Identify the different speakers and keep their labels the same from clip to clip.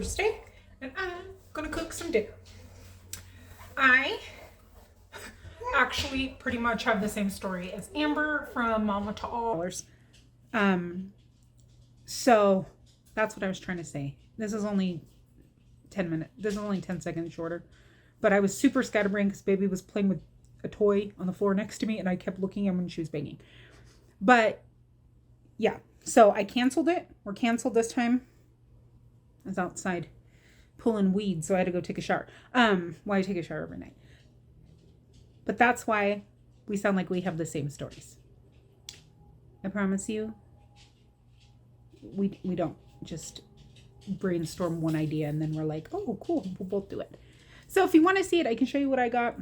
Speaker 1: Thursday, and I'm gonna cook some dinner. I actually pretty much have the same story as Amber from Mama to All. So that's what I was trying to say. This is only 10 minutes. This is only 10 seconds shorter. But I was super scatterbrained because baby was playing with a toy on the floor next to me and I kept looking at him when she was banging. But yeah, so I canceled it. We're canceled this time. I was outside pulling weeds, so I had to go take a shower. Why I take a shower every night. But that's why we sound like we have the same stories. I promise you, we don't just brainstorm one idea and then we're like, oh, cool, we'll both do it. So if you want to see it, I can show you what I got.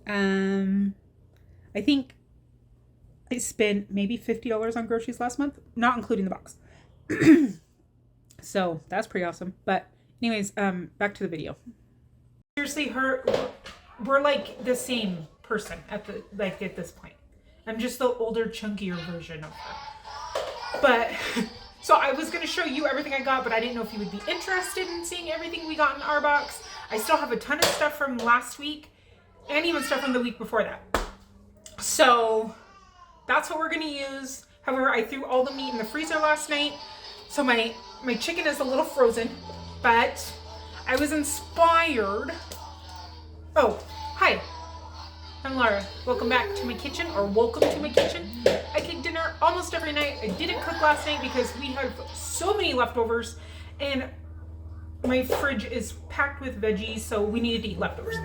Speaker 1: I think I spent maybe $50 on groceries last month, not including the box. So that's pretty awesome. But anyways, back to the video. Seriously, we're like the same person at this point. I'm just the older, chunkier version of her. But so I was going to show you everything I got, but I didn't know if you would be interested in seeing everything we got in our box. I still have a ton of stuff from last week and even stuff from the week before that. So that's what we're going to use. However, I threw all the meat in the freezer last night. So my chicken is a little frozen, but I was inspired. Oh, hi. I'm Laura. Welcome back to my kitchen, or welcome to my kitchen. I cook dinner almost every night. I didn't cook last night because we have so many leftovers and my fridge is packed with veggies, so we needed to eat leftovers.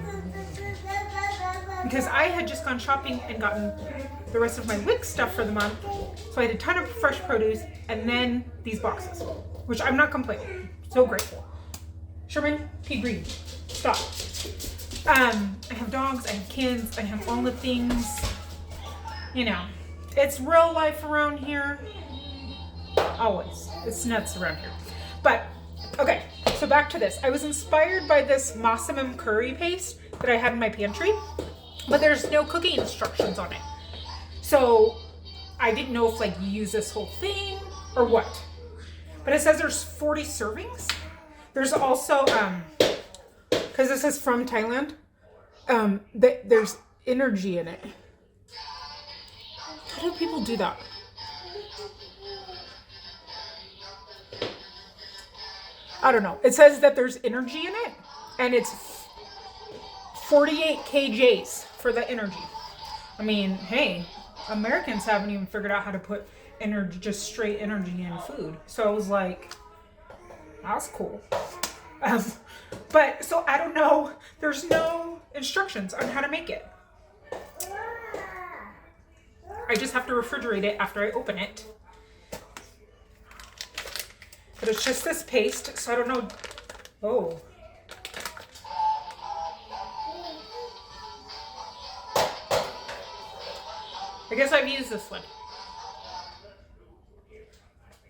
Speaker 1: Because I had just gone shopping and gotten the rest of my WIC stuff for the month, so I had a ton of fresh produce and then these boxes, which I'm not complaining. So grateful. Sherman, pea green, stop. I have dogs, I have kids, I have all the things. You know, it's real life around here. Always. It's nuts around here. But, okay, so back to this. I was inspired by this Massaman Curry paste that I had in my pantry, but there's no cooking instructions on it. So I didn't know if like you use this whole thing or what. But it says there's 40 servings. There's also, because this is from Thailand, there's energy in it. How do people do that? I don't know. It says that there's energy in it, and it's 48 kJs for the energy. I mean, hey, Americans haven't even figured out how to put energy, just straight energy in food. So I was like, that's cool. But so I don't know. There's no instructions on how to make it. I just have to refrigerate it after I open it. But it's just this paste, so I don't know. Oh. I guess I've used this one.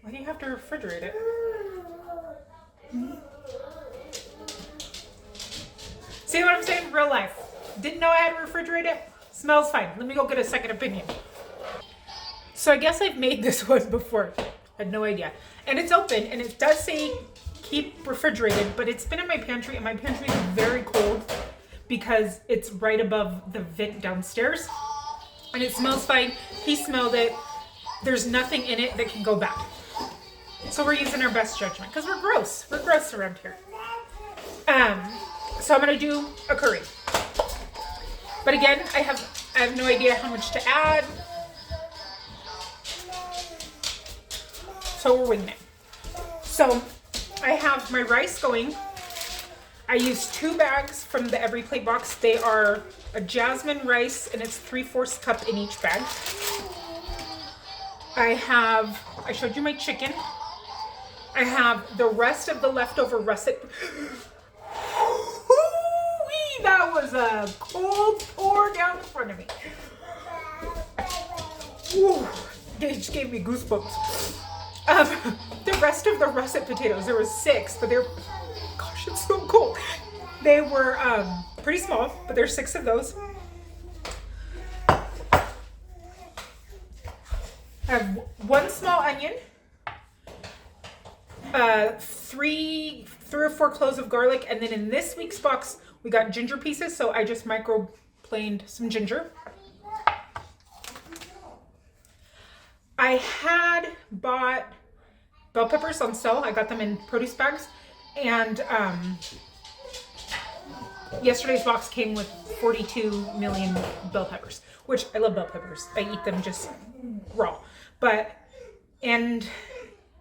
Speaker 1: Why do you have to refrigerate it? See what I'm saying? Real life. Didn't know I had to refrigerate it. Smells fine. Let me go get a second opinion. So I guess I've made this one before. Had no idea. And it's open and it does say keep refrigerated, but it's been in my pantry and my pantry is very cold because it's right above the vent downstairs. And it smells fine. He smelled it. There's nothing in it that can go bad. So we're using our best judgment because we're gross. We're gross around here. So I'm gonna do a curry. But again, I have no idea how much to add. So we're winging it. So I have my rice going. I used 2 bags from the Everyplate Box. They are a jasmine rice and it's 3/4 cup in each bag. I showed you my chicken. I have the rest of the leftover russet. That was a cold pour down in front of me. Ooh, they just gave me goosebumps. The rest of the russet potatoes, there was 6, but they're, gosh, it's so cold. They were pretty small, but there's 6 of those. I have 1 small onion. three or four cloves of garlic, and then in this week's box we got ginger pieces, so I just microplaned some ginger. I had bought bell peppers on sale. I got them in produce bags, and yesterday's box came with 42 million bell peppers, which I love bell peppers. I eat them just raw, and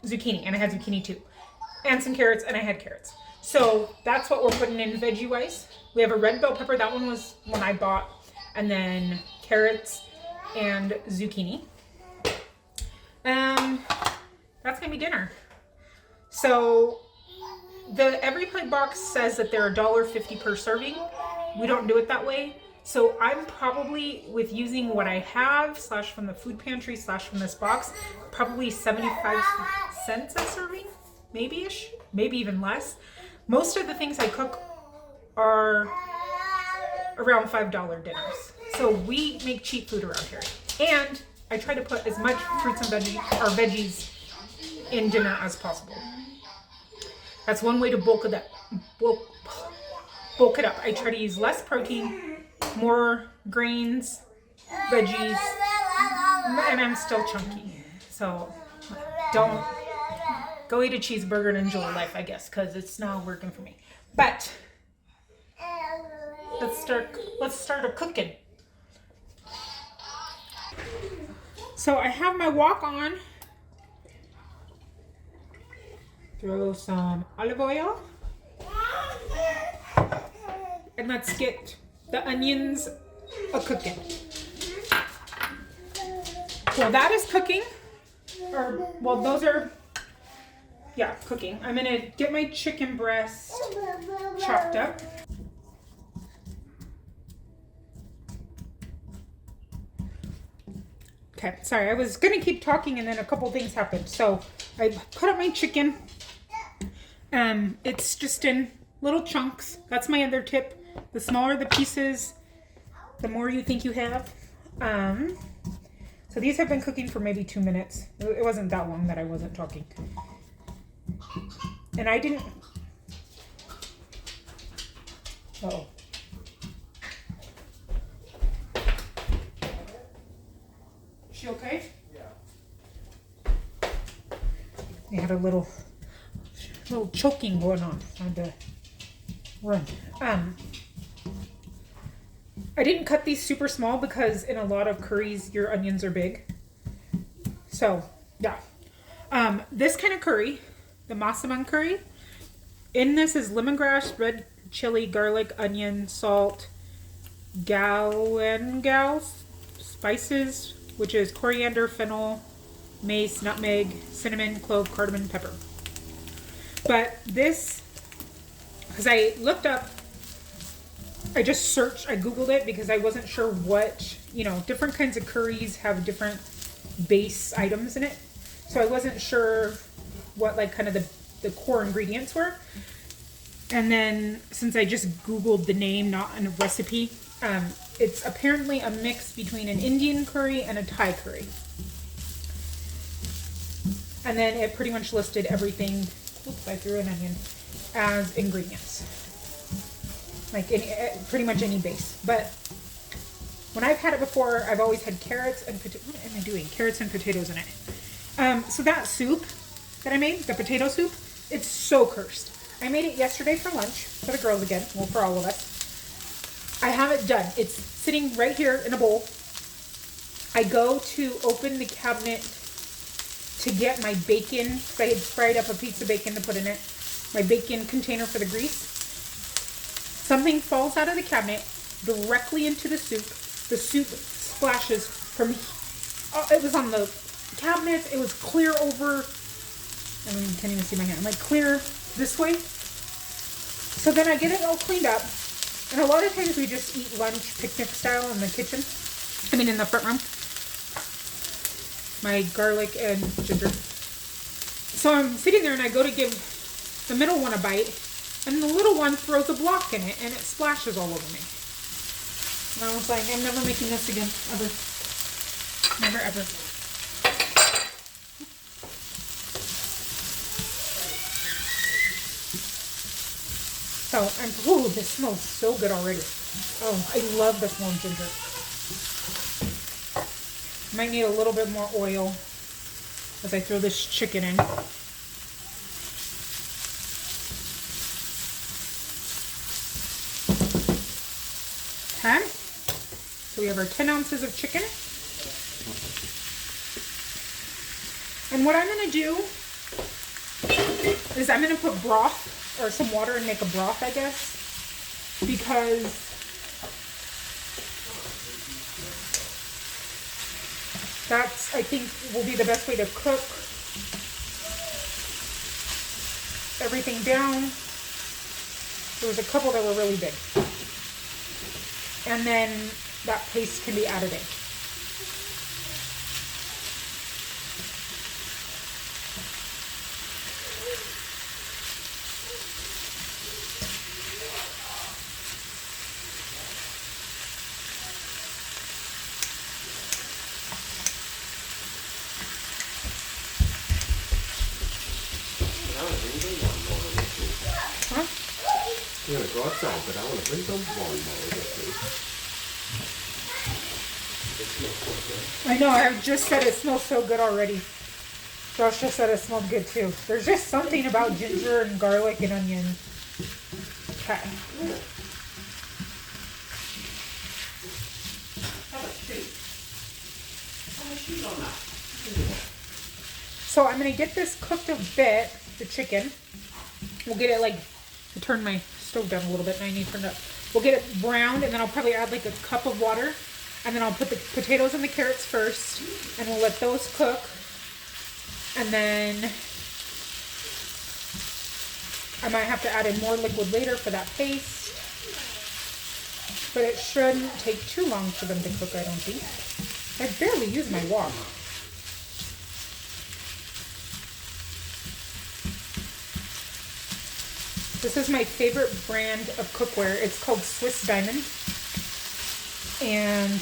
Speaker 1: zucchini, and I had zucchini too, and some carrots, and I had carrots. So that's what we're putting in veggie wise. We have a red bell pepper. That one was one I bought, and then carrots and zucchini. That's gonna be dinner. So the Everyplate Box says that they're $1.50 per serving. We don't do it that way. So I'm probably, with using what I have, / from the food pantry / from this box, probably 75 cents a serving, maybe-ish, maybe even less. Most of the things I cook are around $5 dinners. So we make cheap food around here. And I try to put as much fruits and veggies in dinner as possible. That's one way to bulk it up. I try to use less protein, more grains, veggies, and I'm still chunky. So don't go eat a cheeseburger and enjoy life, I guess, because it's not working for me. But let's start a cooking. So I have my wok on. Throw some olive oil. And let's get the onions a-cooking. Well, that is cooking. Those are, cooking. I'm gonna get my chicken breast chopped up. Okay, sorry, I was gonna keep talking and then a couple things happened. So I cut up my chicken. It's just in little chunks. That's my other tip. The smaller the pieces, the more you think you have. So these have been cooking for maybe 2 minutes. It wasn't that long that I wasn't talking. And I didn't... Uh-oh. Is she okay? Yeah. They had a little choking going on. I had to run. I didn't cut these super small because in a lot of curries, your onions are big. So, yeah. This kind of curry, the Massaman Curry, in this is lemongrass, red chili, garlic, onion, salt, galangal spices, which is coriander, fennel, mace, nutmeg, cinnamon, clove, cardamom, pepper. But this, because I looked up, I just searched, I Googled it because I wasn't sure what, different kinds of curries have different base items in it. So I wasn't sure what kind of the core ingredients were. And then since I just Googled the name, not a recipe, it's apparently a mix between an Indian curry and a Thai curry. And then it pretty much listed everything, oops, I threw an onion, as ingredients. Pretty much any base. But when I've had it before, I've always had carrots and what am I doing? Carrots and potatoes in it. So that soup that I made, the potato soup, it's so cursed. I made it yesterday for lunch, for the girls again, well, for all of us. I have it done. It's sitting right here in a bowl. I go to open the cabinet to get my bacon, because I had fried up a piece of bacon to put in it, my bacon container for the grease. Something falls out of the cabinet directly into the soup. The soup splashes from, it was on the cabinet, it was clear over, I mean, you can't even see my hand, clear this way. So then I get it all cleaned up, and a lot of times we just eat lunch picnic style in the kitchen, in the front room. My garlic and ginger. So I'm sitting there and I go to give the middle one a bite, and the little one throws a block in it and it splashes all over me. And I was like, I'm never making this again, ever. Never, ever. So, ooh, this smells so good already. Oh, I love the smell of ginger. Might need a little bit more oil as I throw this chicken in. Okay. So we have our 10 ounces of chicken. And what I'm going to do is I'm going to put broth or some water and make a broth, I guess, because that's, I think, will be the best way to cook everything down. There was a couple that were really big. And then that paste can be added in. Huh?
Speaker 2: I'm going to go outside, but I want to bring some lawnmower with me.
Speaker 1: I know, I just said it smells so good already. Josh just said it smelled good too. There's just something about ginger and garlic and onion. Okay. So I'm going to get this cooked a bit, the chicken. We'll get it like, I turned my stove down a little bit and I need to turn it up. We'll get it browned and then I'll probably add like a cup of water. And then I'll put the potatoes and the carrots first and we'll let those cook. And then I might have to add in more liquid later for that paste. But it shouldn't take too long for them to cook, I don't think. I barely use my wok. This is my favorite brand of cookware. It's called Swiss Diamond. And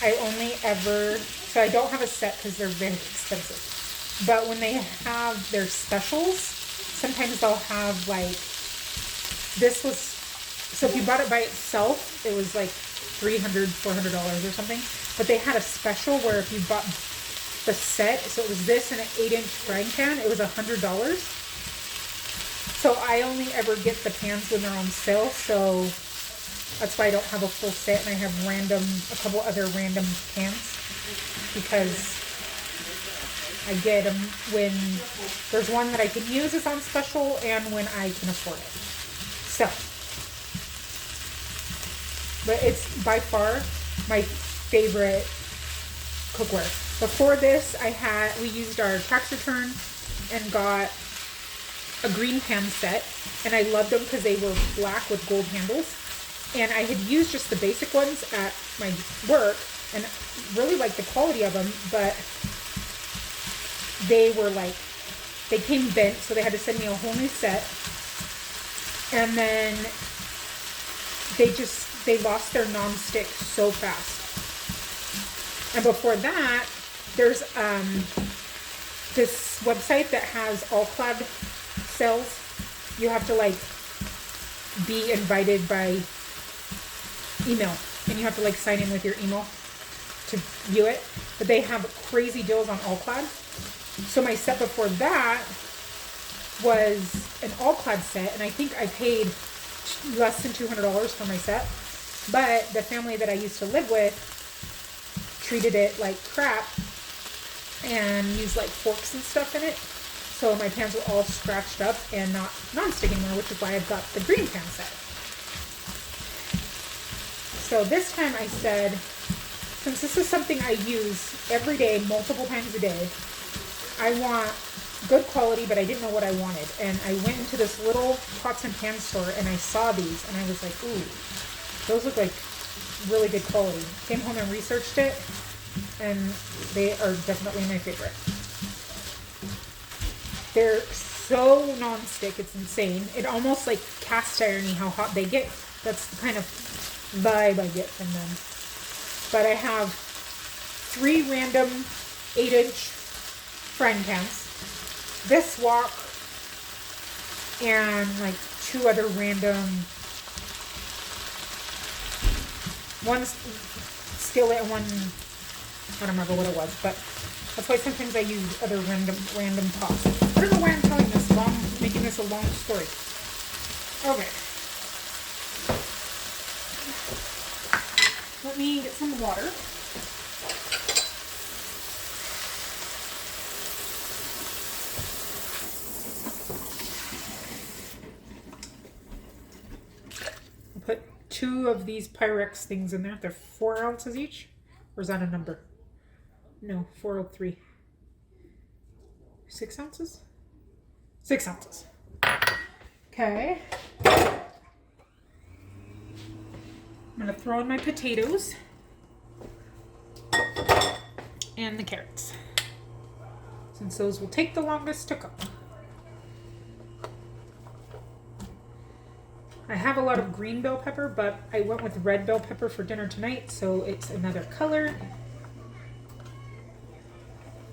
Speaker 1: I only ever, so I don't have a set because they're very expensive. But when they have their specials, sometimes they'll have like, this was, so if you bought it by itself, it was like $300, $400 or something. But they had a special where if you bought the set, so it was this and an 8-inch frying pan, it was $100. So I only ever get the pans when they're on sale, so that's why I don't have a full set and I have a couple other random pans because I get them when there's one that I can use is on special and when I can afford it. So, but it's by far my favorite cookware. Before this, we used our tax return and got a green pan set, and I loved them because they were black with gold handles. And I had used just the basic ones at my work and really liked the quality of them, but they were like, they came bent, so they had to send me a whole new set. And then they lost their non-stick so fast. And before that, there's this website that has all-clad sales. You have to like be invited by email and you have to like sign in with your email to view it, but they have crazy deals on all-clad. So my set before that was an all-clad set, and I think I paid less than $200 for my set, but the family that I used to live with treated it like crap and used like forks and stuff in it, so my pans were all scratched up and not non-stick anymore, which is why I've got the green pan set. So this time I said, since this is something I use every day, multiple times a day, I want good quality, but I didn't know what I wanted. And I went into this little pots and pan store and I saw these and I was like, ooh, those look like really good quality. Came home and researched it and they are definitely my favorite. They're so non-stick, it's insane. It almost like cast irony how hot they get. That's the kind of vibe I get from them. But I have 3 random 8-inch frying pans, this wok, and like 2 other random, one skillet and one, I don't remember what it was, but that's why sometimes I use other random pots. I don't know why I'm telling this long, making this a long story. Okay. Let me get some water. I'll put 2 of these Pyrex things in there. They're 4 ounces each. Or is that a number? No, 403. 6 ounces? 6 ounces. Okay. I'm gonna throw in my potatoes and the carrots, since those will take the longest to cook. I have a lot of green bell pepper, but I went with red bell pepper for dinner tonight, so it's another color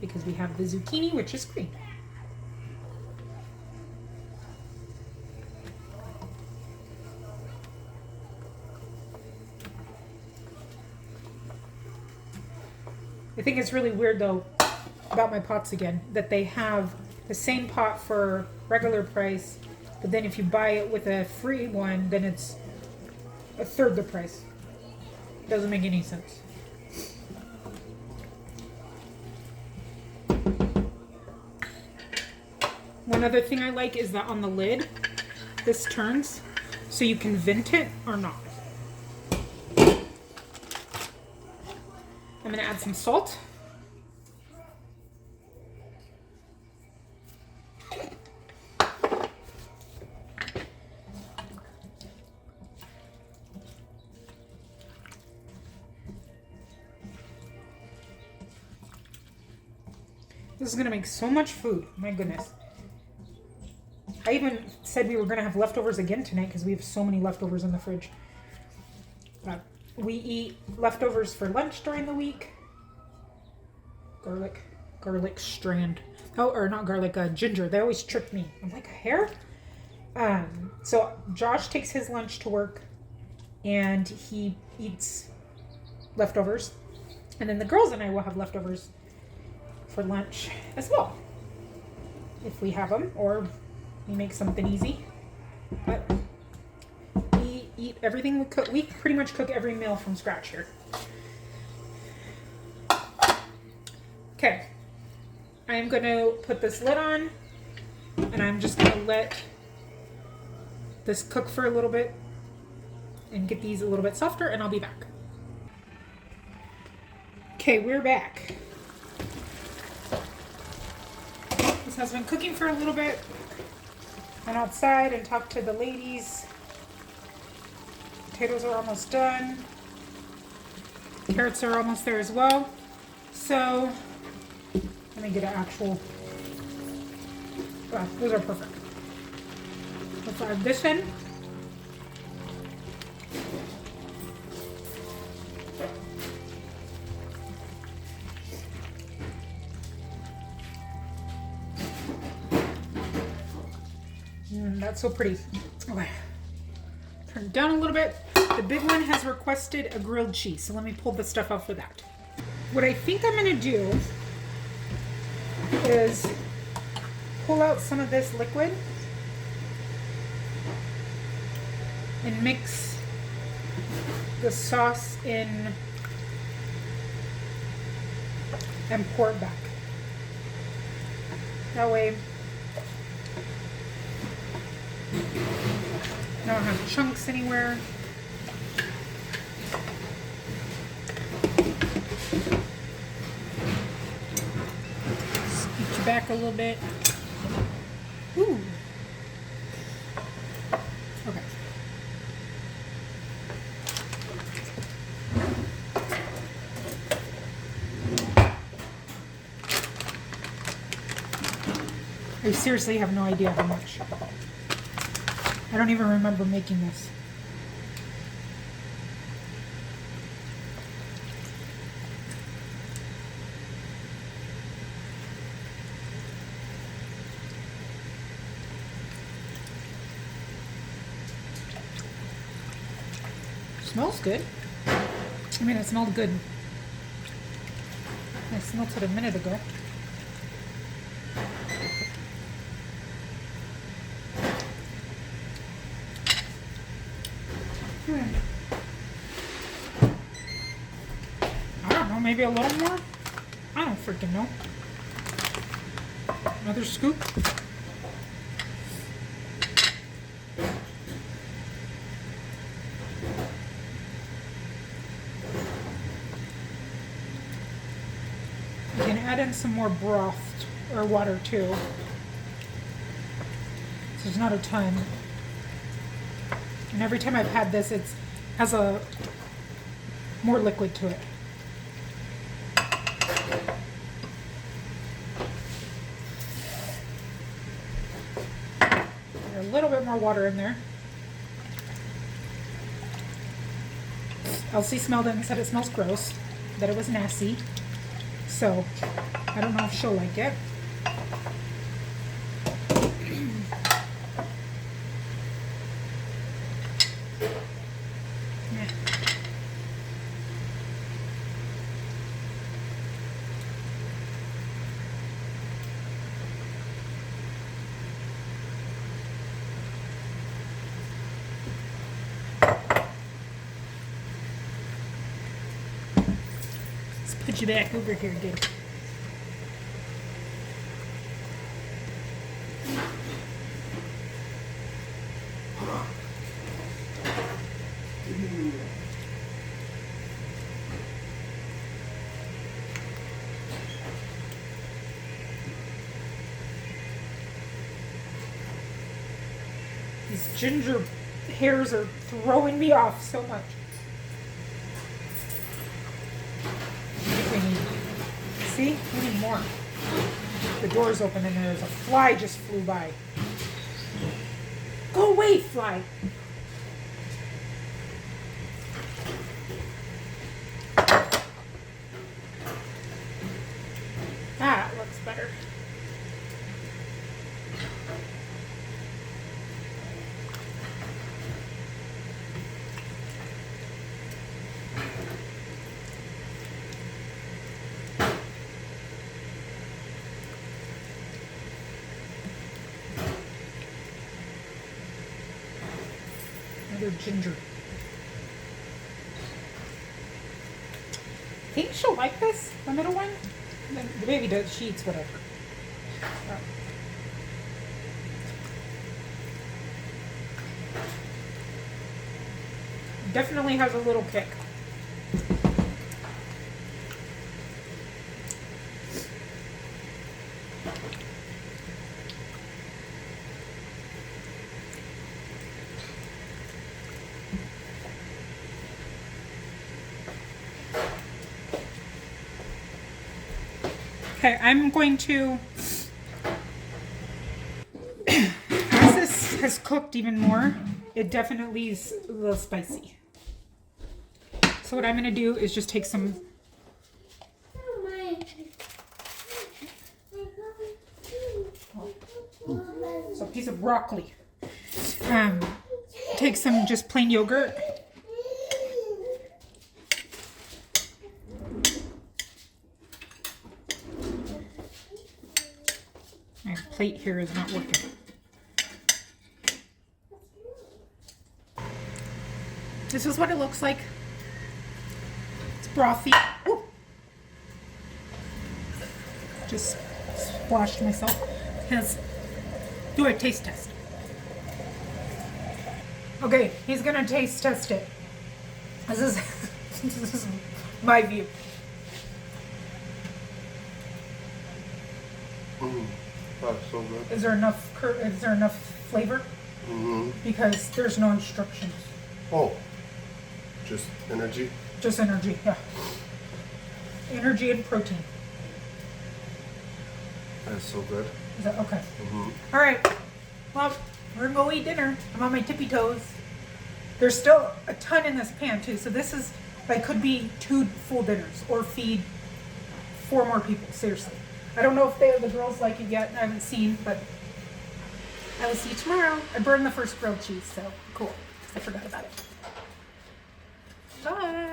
Speaker 1: because we have the zucchini, which is green. I think it's really weird though about my pots again that they have the same pot for regular price, but then if you buy it with a free one, then it's a third the price. Doesn't make any sense. One other thing I like is that on the lid, this turns so you can vent it or not. I'm gonna add some salt. This is gonna make so much food, my goodness. I even said we were gonna have leftovers again tonight because we have so many leftovers in the fridge. We eat leftovers for lunch during the week. Garlic strand. Oh, or not garlic, ginger. They always trick me. I'm like, a hair? So Josh takes his lunch to work and he eats leftovers. And then the girls and I will have leftovers for lunch as well, if we have them, or we make something easy. But we eat everything we cook. We pretty much cook every meal from scratch here. Okay, I am going to put this lid on, and I'm just going to let this cook for a little bit and get these a little bit softer, and I'll be back. Okay, we're back. This has been cooking for a little bit. Went outside and talked to the ladies. Potatoes are almost done. Carrots are almost there as well. So let me get an actual. Wow, those are perfect. Let's add this in. That's so pretty. Okay. Turn it down a little bit. The big one has requested a grilled cheese, so let me pull the stuff out for that. What I think I'm going to do is pull out some of this liquid and mix the sauce in and pour it back. That way I don't have chunks anywhere. Scoot you back a little bit. Ooh. Okay. I seriously have no idea how much. I don't even remember making this. Smells good. I mean, it smelled good. I smelled it a minute ago. I don't know, maybe a little more? I don't freaking know. Another scoop. You can add in some more broth or water too. So there's not a ton. And every time I've had this, it has a more liquid to it. A little bit more water in there. Elsie smelled it and said it smells gross, that it was nasty. So I don't know if she'll like it. Put you back over here again. These ginger hairs are throwing me off so much. See? We need more. The door's open and there's a fly just flew by. Go away, fly! That looks better. Ginger. I think she'll like this, the middle one. The baby does, she eats whatever. Definitely has a little kick. Okay, I'm going to, as this has cooked even more, it definitely is a little spicy. So what I'm going to do is just take some, so a piece of broccoli, take some just plain yogurt, my plate here is not working. This is what it looks like. It's brothy. Ooh. Just splashed myself. Do a taste test. Okay, he's gonna taste test it. This is my view.
Speaker 2: That's so good.
Speaker 1: Is there enough flavor?
Speaker 2: Mm-hmm.
Speaker 1: Because there's no instructions.
Speaker 2: Oh, just energy?
Speaker 1: Just energy, yeah. Energy and protein.
Speaker 2: That's so good.
Speaker 1: Is that okay?
Speaker 2: Mm-hmm.
Speaker 1: All right. Well, we're gonna go eat dinner. I'm on my tippy toes. There's still a ton in this pan too, so this is like could be 2 full dinners or feed 4 more people. Seriously. I don't know if the girls like it yet. I haven't seen, but I will see you tomorrow. I burned the first grilled cheese, so cool. I forgot about it.